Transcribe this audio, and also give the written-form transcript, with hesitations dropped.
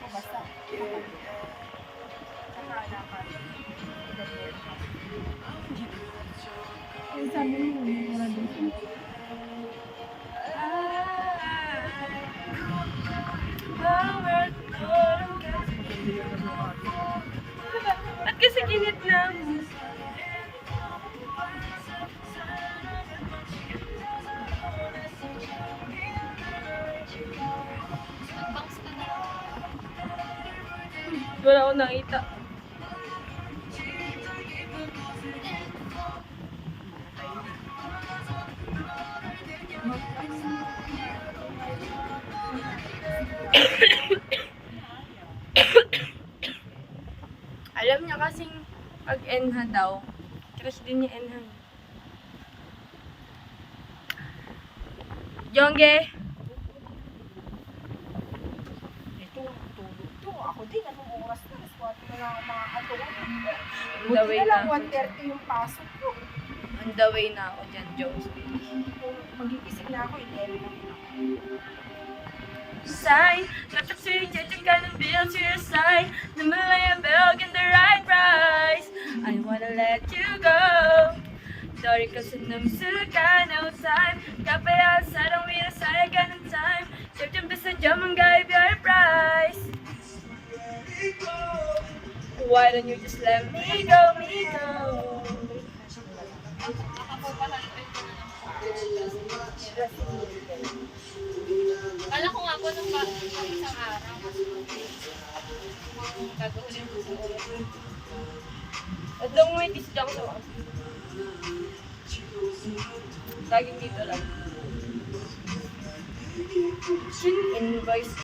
basta. Saka dapat. Ay, sabi mo, wala din siya. Ba't kasi ginit lang? Wala akong nakita. Alam niya kasing pag enha daw, crush din niya enha. Jongge! Ito, tulog to. Ako din, anong oras na? Alas 4 na lang ako makakatulog. On the Buti way na lang, na. 1:30 yung pasok ko. On the way na ako dyan, Jones. Kung magigising na ako, 11 na ako. Sign, got the sweet, yet you gotta build to your side. The million bell in the right price. I wanna let you go. Sorry, cause namsuka, no time. Kapaya sa don't we decide, got no time. Search and bisa jaman gave your price. Why don't you just let me go, me go? Kala ko nga po nung isang araw, mas gagawin ko. At lang may tisod ako sa wakas. Laging dito lang. Invoice